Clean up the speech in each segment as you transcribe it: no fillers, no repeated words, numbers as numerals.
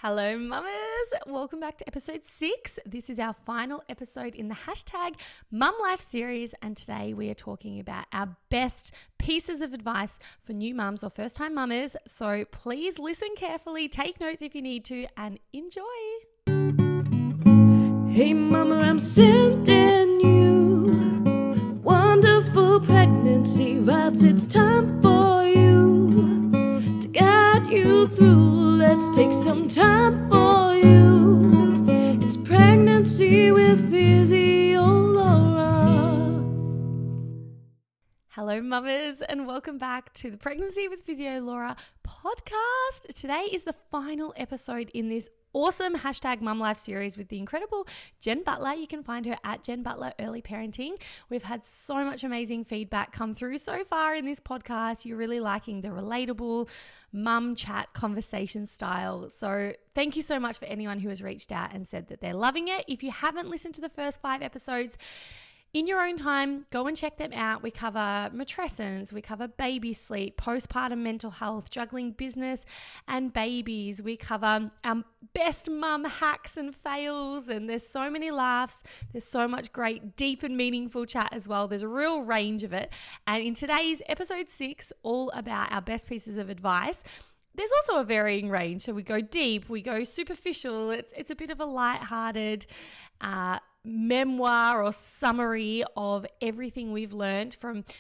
Hello, mamas. Welcome back to episode 6. This is our final episode in the hashtag Mum Life series, and today we are talking about our best pieces of advice for new mums or first-time mamas. So please listen carefully, take notes if you need to, and enjoy. Hey mama, I'm sending you wonderful pregnancy vibes. It's time for you to guide you through. Let's take some time for you. It's pregnancy with Physio Laura. Hello, mamas, and welcome back to the Pregnancy with Physio Laura podcast. Today is the final episode in this awesome hashtag Mum Life series with the incredible Jen Butler. You can find her at Jen Butler Early Parenting. We've had so much amazing feedback come through so far in this podcast. You're really liking the relatable mum chat conversation style. So thank you so much for anyone who has reached out and said that they're loving it. If you haven't listened to the first 5 episodes, in your own time, go and check them out. We cover matrescence, we cover baby sleep, postpartum mental health, juggling business and babies. We cover our best mum hacks and fails, and there's so many laughs. There's so much great, deep and meaningful chat as well. There's a real range of it. And in today's episode 6, all about our best pieces of advice, there's also a varying range. So we go deep, we go superficial. It's a bit of a lighthearted memoir or summary of everything we've learned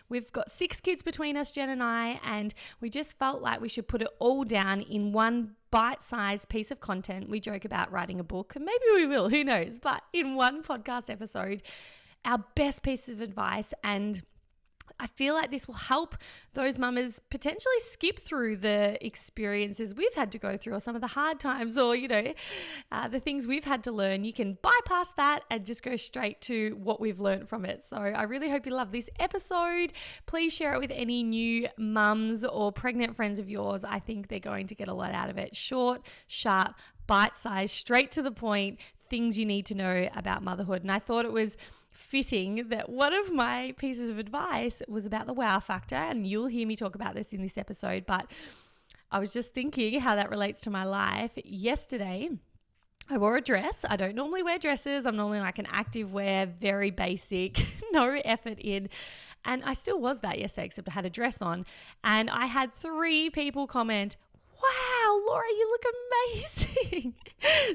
we've got 6 kids between us, Jen and I, and we just felt like we should put it all down in one bite-sized piece of content. We joke about writing a book, and maybe we will, who knows, but in one podcast episode, our best piece of advice. And I feel like this will help those mamas potentially skip through the experiences we've had to go through, or some of the hard times, or, the things we've had to learn. You can bypass that and just go straight to what we've learned from it. So I really hope you love this episode. Please share it with any new mums or pregnant friends of yours. I think they're going to get a lot out of it. Short, sharp, bite-sized, straight to the point, things you need to know about motherhood. And I thought it was fitting that one of my pieces of advice was about the wow factor, and you'll hear me talk about this in this episode, but I was just thinking how that relates to my life. Yesterday, I wore a dress. I don't normally wear dresses. I'm normally like an active wear, very basic, no effort in. And I still was that yesterday, except I had a dress on. And I had 3 people comment, "Wow, Laura, you look amazing."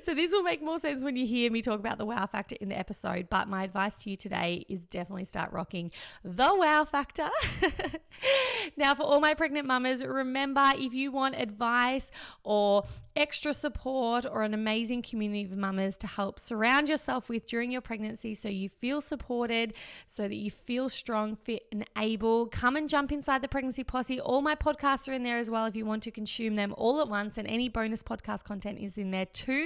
So this will make more sense when you hear me talk about the wow factor in the episode. But my advice to you today is definitely start rocking the wow factor. Now, for all my pregnant mamas, remember, if you want advice or extra support or an amazing community of mamas to help surround yourself with during your pregnancy so you feel supported, so that you feel strong, fit and able, come and jump inside the Pregnancy Posse. All my podcasts are in there as well if you want to consume them all at once, and any bonus podcast content is in there too.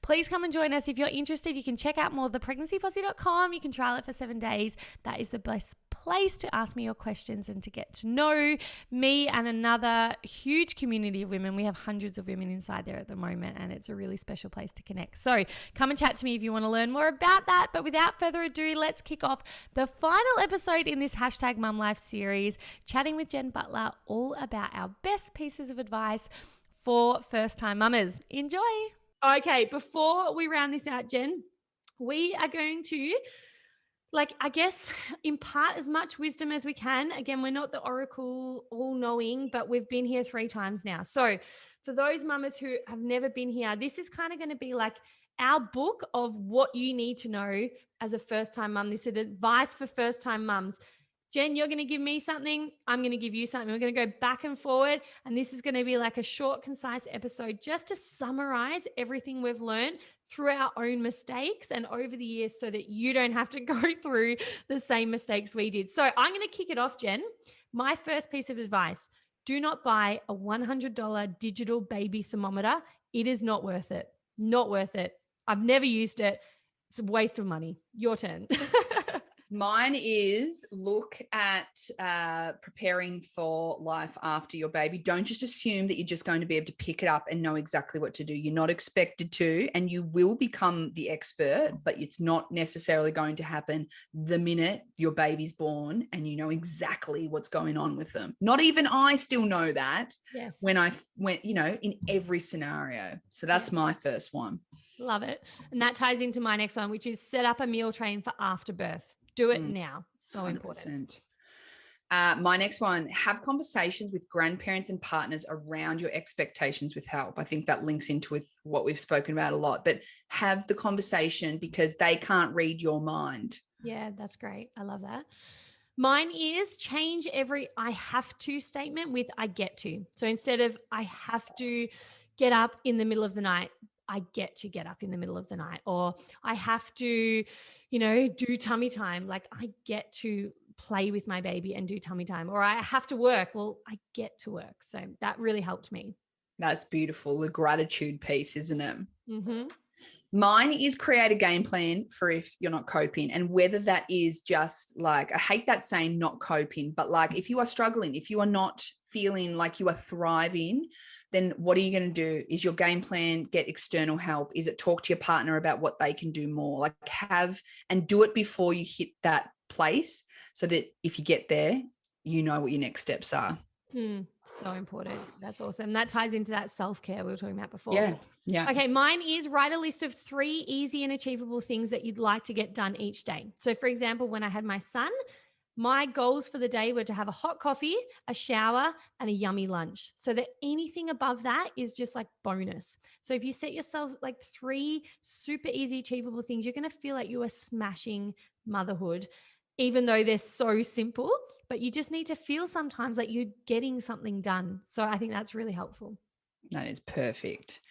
Please come and join us. If you're interested, you can check out more thepregnancyposse.com. You can trial it for 7 days. That is the best place to ask me your questions and to get to know me and another huge community of women. We have hundreds of women inside there at the moment, and it's a really special place to connect. So come and chat to me if you want to learn more about that. But without further ado, let's kick off the final episode in this hashtag Mum Life series, chatting with Jen Butler all about our best pieces of advice for first-time mamas. Enjoy. Okay, before we round this out, Jen, we are going to, I guess, impart as much wisdom as we can. Again, we're not the oracle all-knowing, but we've been here 3 times now. So for those mamas who have never been here, this is kind of going to be like our book of what you need to know as a first-time mum. This is advice for first-time mums. Jen, you're going to give me something. I'm going to give you something. We're going to go back and forward. And this is going to be like a short, concise episode just to summarize everything we've learned through our own mistakes and over the years, so that you don't have to go through the same mistakes we did. So I'm going to kick it off, Jen. My first piece of advice: do not buy a $100 digital baby thermometer. It is not worth it. Not worth it. I've never used it. It's a waste of money. Your turn. Mine is look at preparing for life after your baby. Don't just assume that you're just going to be able to pick it up and know exactly what to do. You're not expected to, and you will become the expert, but it's not necessarily going to happen the minute your baby's born and you know exactly what's going on with them. Not even I still know that Yes. when I went, you know, in every scenario. So that's my first one. Love it. And that ties into my next one, which is set up a meal train for after birth. Do it now. So important. 100%. My next one, have conversations with grandparents and partners around your expectations with help. I think that links into with what we've spoken about a lot, but have the conversation because they can't read your mind. Yeah, that's great. I love that. Mine is change every I have to statement with I get to. So instead of I have to get up in the middle of the night, I get to get up in the middle of the night. Or I have to, do tummy time. Like I get to play with my baby and do tummy time. Or I have to work. Well, I get to work. So that really helped me. That's beautiful. The gratitude piece, isn't it? Mm-hmm. Mine is create a game plan for if you're not coping, and whether that is just like, I hate that saying not coping, but like if you are struggling, if you are not feeling like you are thriving, then what are you going to do? Is your game plan get external help? Is it talk to your partner about what they can do more? Like have and do it before you hit that place so that if you get there, you know what your next steps are. So important. That's awesome. That ties into that self-care we were talking about before. Yeah. Okay, mine is write a list of 3 easy and achievable things that you'd like to get done each day. So for example, when I had my son, my goals for the day were to have a hot coffee, a shower, and a yummy lunch. So that anything above that is just like bonus. So if you set yourself like 3 super easy, achievable things, you're going to feel like you are smashing motherhood, even though they're so simple, but you just need to feel sometimes like you're getting something done. So I think that's really helpful. That is perfect.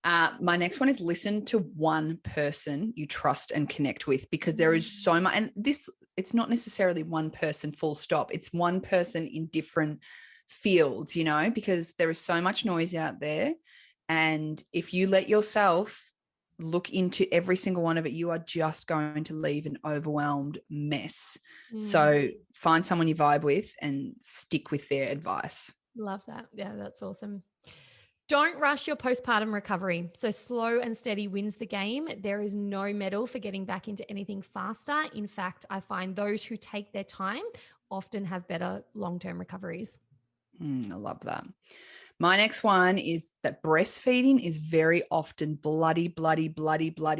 My next one is listen to one person you trust and connect with, because there is so much, and this, it's not necessarily one person full stop. It's one person in different fields, because there is so much noise out there. And if you let yourself look into every single one of it, you are just going to leave an overwhelmed mess. So find someone you vibe with and stick with their advice. Love that. Yeah, that's awesome. Don't rush your postpartum recovery. So slow and steady wins the game. There is no medal for getting back into anything faster. In fact, I find those who take their time often have better long-term recoveries. I love that. My next one is that breastfeeding is very often bloody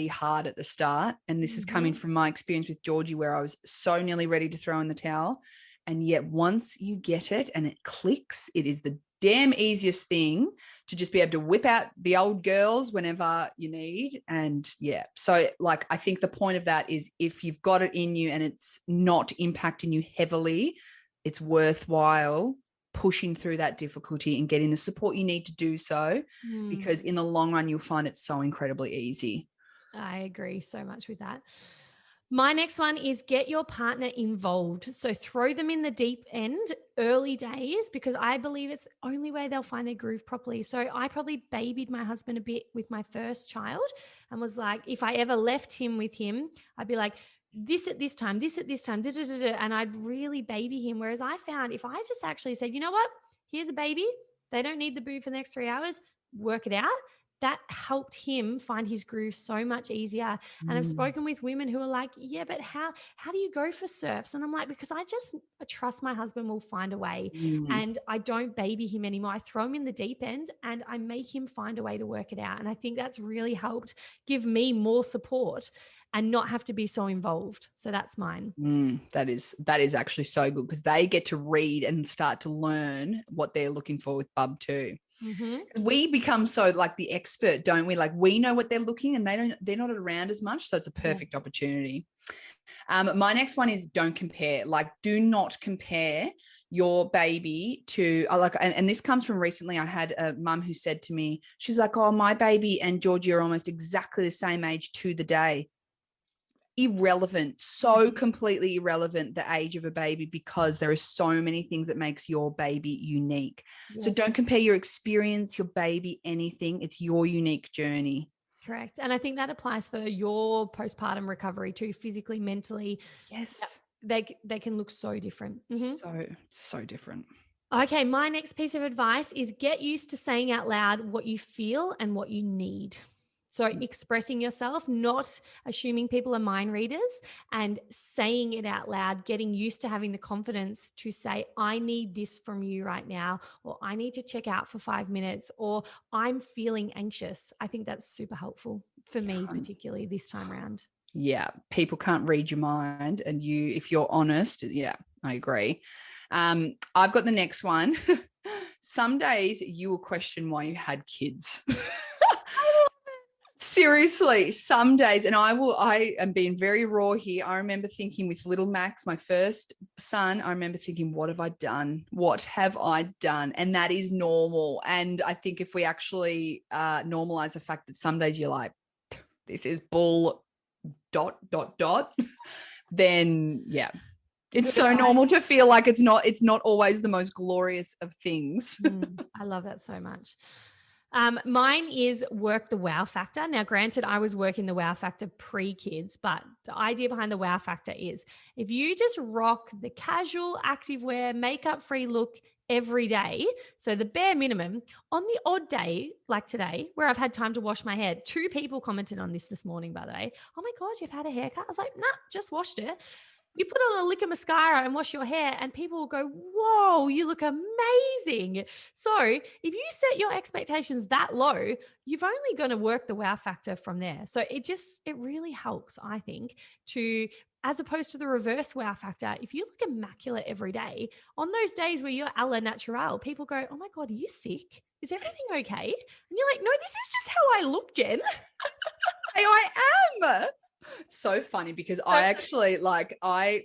hard at the start. And this is coming from my experience with Georgie, where I was so nearly ready to throw in the towel. And yet once you get it and it clicks, it is the damn easiest thing to just be able to whip out the old girls whenever you need. And so like, I think the point of that is if you've got it in you and it's not impacting you heavily, it's worthwhile pushing through that difficulty and getting the support you need to do so, because in the long run, you'll find it so incredibly easy. I agree so much with that. My next one is get your partner involved. So throw them in the deep end early days, because I believe it's the only way they'll find their groove properly. So I probably babied my husband a bit with my first child and was like, if I ever left him with him, I'd be like, this at this time, this at this time, and I'd really baby him. Whereas I found if I just actually said, you know what, here's a baby, they don't need the boob for the next 3 hours, work it out. That helped him find his groove so much easier. And I've spoken with women who are like, yeah, but how do you go for surfs? And I'm like, because I trust my husband will find a way, and I don't baby him anymore. I throw him in the deep end and I make him find a way to work it out. And I think that's really helped give me more support and not have to be so involved. So that's mine. That is actually so good, because they get to read and start to learn what they're looking for with Bub too. We become so like the expert, don't we? Like we know what they're looking, and they're not around as much. So it's a perfect opportunity. My next one is don't compare. Like, do not compare your baby to and this comes from recently. I had a mum who said to me, she's like, oh, my baby and Georgie are almost exactly the same age to the day. Irrelevant, so completely irrelevant, the age of a baby, because there are so many things that makes your baby unique. So don't compare your experience, your baby, anything. It's your unique journey. Correct. And I think that applies for your postpartum recovery too, physically, mentally. Yes. they can look so different. So different. Okay, my next piece of advice is get used to saying out loud what you feel and what you need. So expressing yourself, not assuming people are mind readers, and saying it out loud, getting used to having the confidence to say, I need this from you right now, or I need to check out for 5 minutes, or I'm feeling anxious. I think that's super helpful for me, particularly this time around. Yeah, people can't read your mind, and if you're honest, yeah, I agree. I've got the next one. Some days you will question why you had kids. Seriously, some days, and I am being very raw here. I remember thinking with little Max, my first son, I remember thinking, what have I done? What have I done? And that is normal. And I think if we actually normalize the fact that some days you're like, this is bull ... then yeah, it's so normal to feel like it's not always the most glorious of things. I love that so much. Mine is work the wow factor. Now, granted, I was working the wow factor pre-kids, but the idea behind the wow factor is if you just rock the casual activewear, makeup-free look every day, so the bare minimum, on the odd day like today where I've had time to wash my hair, 2 people commented on this morning, by the way. Oh my God, you've had a haircut? I was like, nah, just washed it. You put on a lick of mascara and wash your hair and people will go, whoa, you look amazing. So if you set your expectations that low, you've only going to work the wow factor from there. So it really helps, I think, as opposed to the reverse wow factor. If you look immaculate every day, on those days where you're a la naturelle, people go, oh my God, are you sick? Is everything okay? And you're like, no, this is just how I look, Jen. I am. So funny because I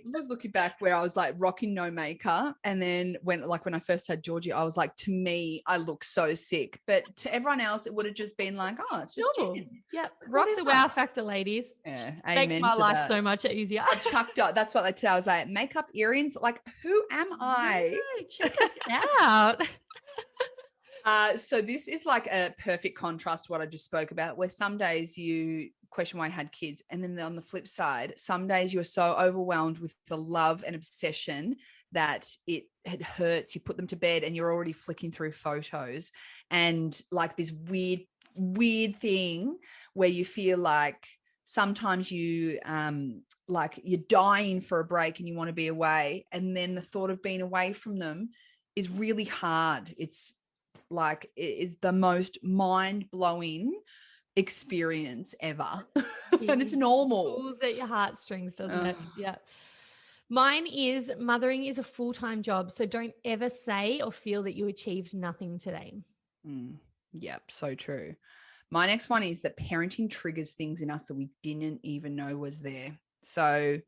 was looking back where I was like rocking no makeup, and then when I first had Georgie, I was like, to me I look so sick, but to everyone else it would have just been like, oh, it's just normal. Yep, rock the wow factor, ladies. Yeah, makes my life so much easier. I chucked up. That's what they tell. I was like, makeup, earrings, like who am I? No, check us out. So this is like a perfect contrast to what I just spoke about, where some days you question why I had kids, and then on the flip side, some days you're so overwhelmed with the love and obsession that it hurts. You put them to bed and you're already flicking through photos, and like this weird thing where you feel like sometimes you like you're dying for a break and you want to be away, and then the thought of being away from them is really hard. It's like it is the most mind-blowing experience ever. And it's normal. Pulls at your heartstrings, doesn't it? Yeah. Mine is mothering is a full-time job, so don't ever say or feel that you achieved nothing today. Yep, so true. My next one is that parenting triggers things in us that we didn't even know was there. So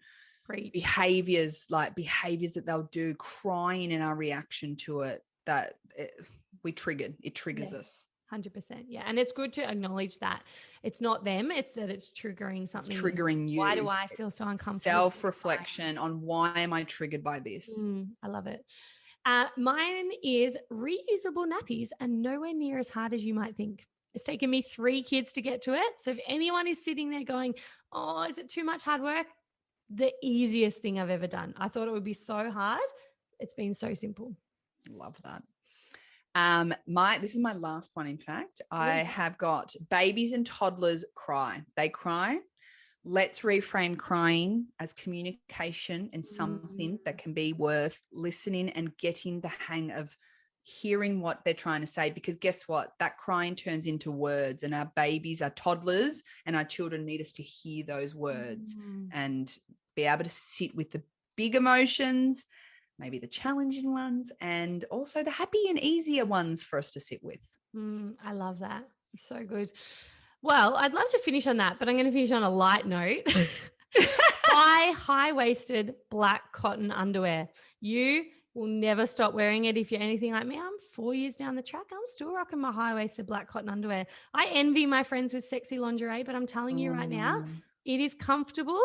behaviors that they'll do, crying in our reaction to it, it triggers us. 100%. Yeah. And it's good to acknowledge that it's not them, it's that it's triggering something. It's triggering you. Why do I feel so uncomfortable? Self-reflection on why am I triggered by this? I love it. Mine is reusable nappies, and nowhere near as hard as you might think. It's taken me 3 kids to get to it. So if anyone is sitting there going, oh, is it too much hard work? The easiest thing I've ever done. I thought it would be so hard. It's been so simple. Love that. This is my last one. In fact, I have got babies and toddlers cry. They cry. Let's reframe crying as communication and something that can be worth listening and getting the hang of hearing what they're trying to say, because guess what? That crying turns into words, and our babies, our toddlers and our children need us to hear those words and be able to sit with the big emotions, maybe the challenging ones, and also the happy and easier ones for us to sit with. I love that. So good. Well, I'd love to finish on that, but I'm going to finish on a light note. Buy high-waisted black cotton underwear. You will never stop wearing it if you're anything like me. I'm 4 years down the track. I'm still rocking my high-waisted black cotton underwear. I envy my friends with sexy lingerie, but I'm telling you right now, it is comfortable.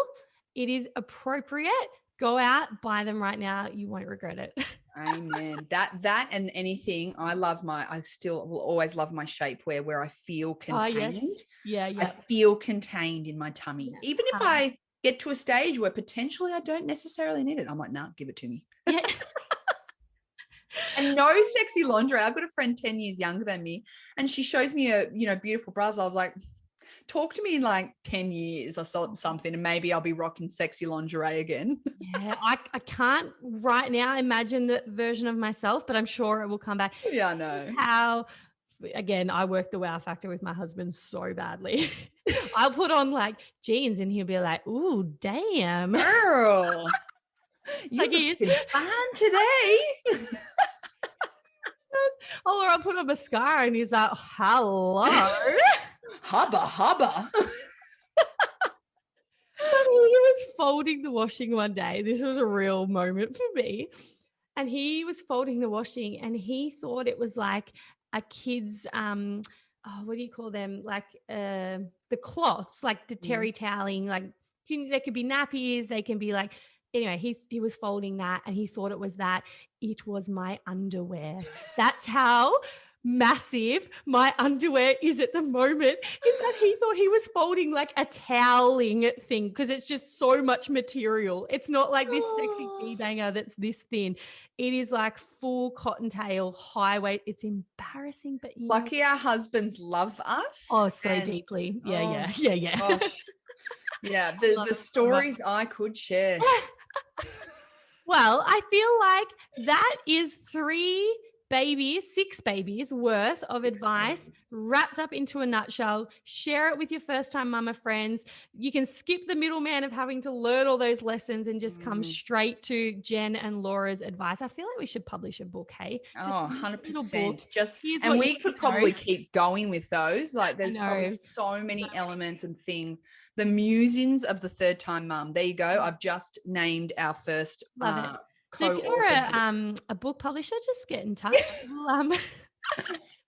It is appropriate. Go out, buy them right now. You won't regret it. Amen. That and anything. I still will always love my shapewear where I feel contained. Yeah. I feel contained in my tummy. Even if I get to a stage where potentially I don't necessarily need it. I'm like, nah, give it to me. Yeah. And no sexy lingerie. I've got a friend 10 years younger than me, and she shows me a, beautiful bras. I was like, talk to me in like 10 years or something, and maybe I'll be rocking sexy lingerie again. Yeah, I can't right now imagine the version of myself, but I'm sure it will come back. Yeah, I know. How, again, I work the wow factor with my husband so badly. I'll put on like jeans and he'll be like, ooh, damn. Girl, you Like looking fine today. Or I'll put on mascara and he's like, hello. Hubba. He was folding the washing one day. This was a real moment for me. And he was folding the washing and he thought it was like a kid's, what do you call them? Like the cloths, like the terry toweling, like they could be nappies. They can be like, anyway, he was folding that and he thought it was that. It was my underwear. That's how massive my underwear is at the moment, is that he thought he was folding like a toweling thing because it's just so much material. It's not like this sexy D-banger that's this thin. It is like full cottontail, high weight. It's embarrassing, but lucky our husbands love us. Oh, so deeply. Yeah. Gosh. Yeah, the stories I could share. Well, I feel like that is 6 babies worth of advice wrapped up into a nutshell. Share it with your first-time mama friends. You can skip the middleman of having to learn all those lessons and just come straight to Jen and Laura's advice. I feel like we should publish a book, hey? Just 100%. Here's and what we could probably keep going with those. Like there's probably so many Right. elements and things. The musings of the third-time mum. There you go. I've just named our first Love it. So if you're a book publisher, just get in touch.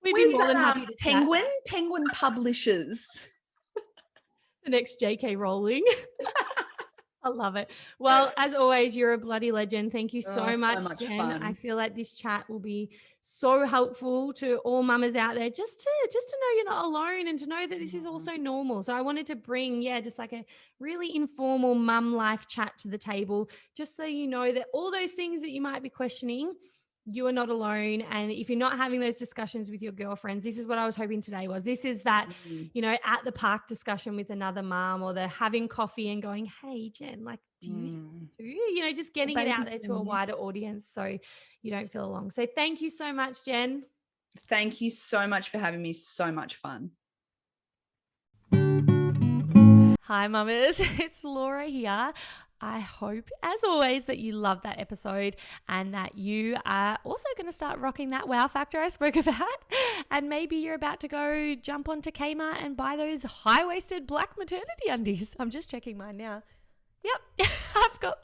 We'd be more than happy to Penguin Publishers. The next JK Rowling. I love it. Well, as always, you're a bloody legend. Thank you so much, Jen. Fun. I feel like this chat will be so helpful to all mamas out there, just to know you're not alone and to know that this is also normal. So I wanted to bring, just like a really informal mum life chat to the table, just so you know that all those things that you might be questioning, you are not alone. And if you're not having those discussions with your girlfriends, this is what I was hoping today was. This is that, at the park discussion with another mom, or the having coffee and going, hey, Jen, like, do you just getting it out there to a wider audience so you don't feel alone. So thank you so much, Jen. Thank you so much for having me. So much fun. Hi, mamas. It's Laura here. I hope, as always, that you love that episode and that you are also going to start rocking that wow factor I spoke about. And maybe you're about to go jump onto Kmart and buy those high-waisted black maternity undies. I'm just checking mine now. Yep, I've got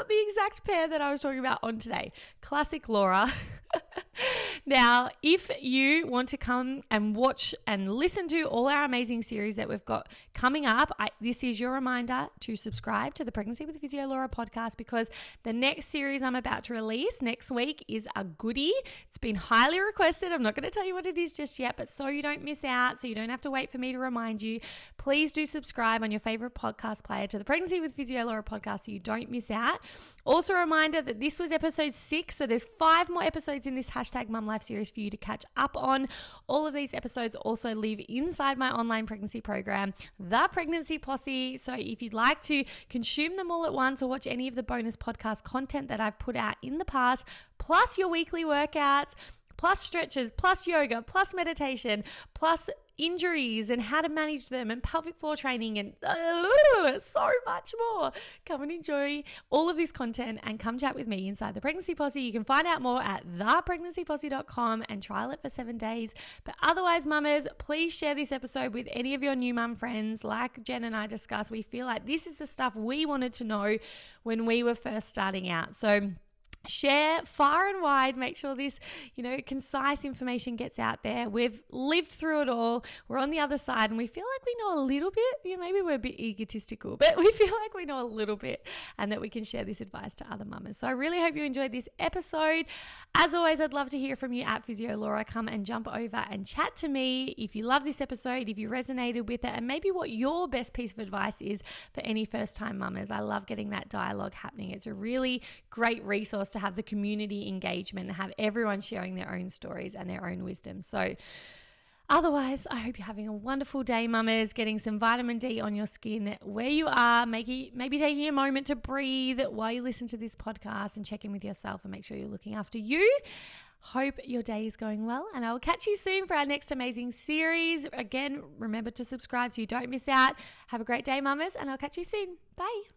the exact pair that I was talking about on today. Classic Laura. Now, if you want to come and watch and listen to all our amazing series that we've got coming up, this is your reminder to subscribe to the Pregnancy with Physio Laura podcast, because the next series I'm about to release next week is a goodie. It's been highly requested. I'm not going to tell you what it is just yet, but so you don't miss out, so you don't have to wait for me to remind you, please do subscribe on your favorite podcast player to the Pregnancy with Physio Laura podcast so you don't miss out. Also a reminder that this was episode 6, so there's 5 more episodes in this #MumLife series for you to catch up on. All of these episodes also live inside my online pregnancy program, The Pregnancy Posse. So if you'd like to consume them all at once or watch any of the bonus podcast content that I've put out in the past, plus your weekly workouts, plus stretches, plus yoga, plus meditation, plus injuries and how to manage them, and pelvic floor training, and so much more. Come and enjoy all of this content and come chat with me inside the Pregnancy Posse. You can find out more at thepreglancyposse.com and trial it for 7 days. But otherwise, mamas, please share this episode with any of your new mum friends. Like Jen and I discussed, we feel like this is the stuff we wanted to know when we were first starting out. So share far and wide, make sure this, concise information gets out there. We've lived through it all. We're on the other side and we feel like we know a little bit. Maybe we're a bit egotistical, but we feel like we know a little bit and that we can share this advice to other mamas. So I really hope you enjoyed this episode. As always, I'd love to hear from you at Physio Laura. Come and jump over and chat to me if you love this episode, if you resonated with it, and maybe what your best piece of advice is for any first-time mamas. I love getting that dialogue happening. It's a really great resource to have the community engagement and have everyone sharing their own stories and their own wisdom. So otherwise, I hope you're having a wonderful day, mamas, getting some vitamin D on your skin where you are, maybe taking a moment to breathe while you listen to this podcast and check in with yourself and make sure you're looking after you. Hope your day is going well, and I will catch you soon for our next amazing series. Again, remember to subscribe so you don't miss out. Have a great day, mamas, and I'll catch you soon. Bye.